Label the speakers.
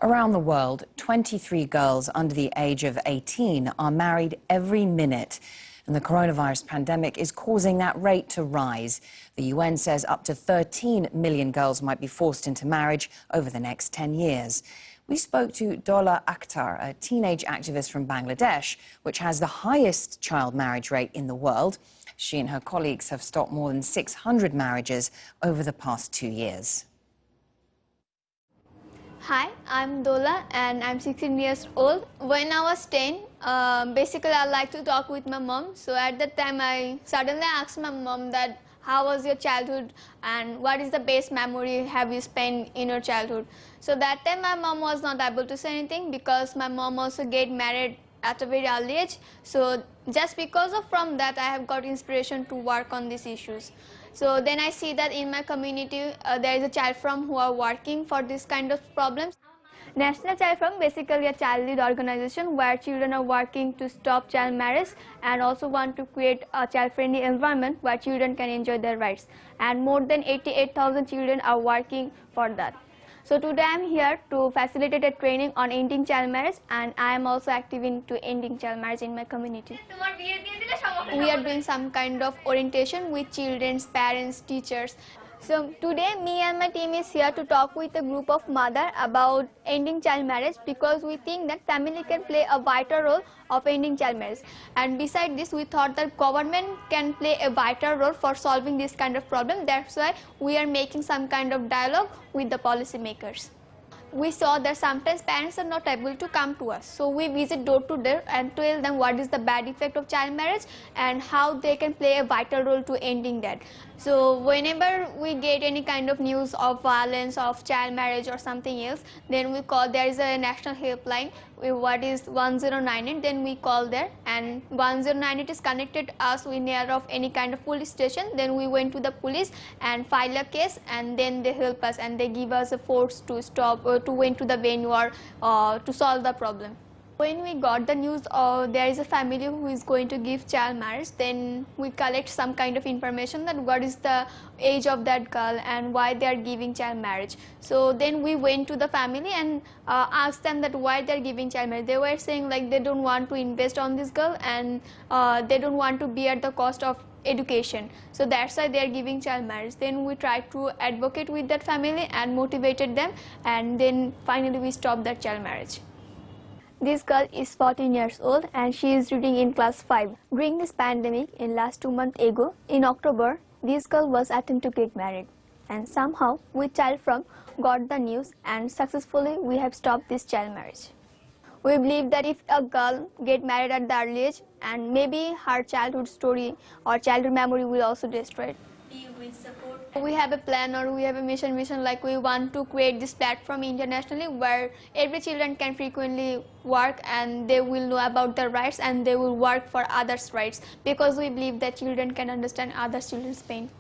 Speaker 1: Around the world, 23 girls under the age of 18 are married every minute. And the coronavirus pandemic is causing that rate to rise. The UN says up to 13 million girls might be forced into marriage over the next 10 years. We spoke to Dola Akhtar, a teenage activist from Bangladesh, which has the highest child marriage rate in the world. She and her colleagues have stopped more than 600 marriages over the past 2 years.
Speaker 2: Hi, I'm Dola and I'm 16 years old. When I was 10, basically I like to talk with my mom. So at that time I suddenly asked my mom that how was your childhood and what is the best memory have you spent in your childhood. So that time my mom was not able to say anything because my mom also get married at a very early age. So just because of from that I have got inspiration to work on these issues. So then I see that in my community there is a child farm who are working for this kind of problems. National Child Farm basically a child lead organization where children are working to stop child marriage and also want to create a child friendly environment where children can enjoy their rights. And more than 88,000 children are working for that. So today I am here to facilitate a training on ending child marriage, and I am also active into ending child marriage in my community. We are doing some kind of orientation with children's parents, teachers. So today me and my team is here to talk with a group of mothers about ending child marriage because we think that family can play a vital role of ending child marriage. And beside this we thought that government can play a vital role for solving this kind of problem. That's why we are making some kind of dialogue with the policy makers. We saw that sometimes parents are not able to come to us. So we visit door to door and tell them what is the bad effect of child marriage and how they can play a vital role to ending that. So whenever we get any kind of news of violence, of child marriage or something else, then we call, there is a national helpline, what is 1098, then we call there, and 1098 is connected us with near of any kind of police station. Then we went to the police and file a case, and then they help us and they give us a force to stop or to went to the venue or to solve the problem. When we got the news there is a family who is going to give child marriage, then we collect some kind of information that what is the age of that girl and why they are giving child marriage. So then we went to the family and asked them that why they are giving child marriage. They were saying like they don't want to invest on this girl and they don't want to bear the cost of education. So that's why they are giving child marriage. Then we tried to advocate with that family and motivated them, and then finally we stopped that child marriage. This girl is 14 years old and she is reading in class 5. During this pandemic, in last 2 months ago, in October, this girl was attempting to get married. And somehow, we child from got the news and successfully we have stopped this child marriage. We believe that if a girl get married at the early age, and maybe her childhood story or childhood memory will also destroy it. You will support? We have a plan or we have a mission like we want to create this platform internationally where every children can frequently work and they will know about their rights and they will work for others' rights, because we believe that children can understand other children's pain.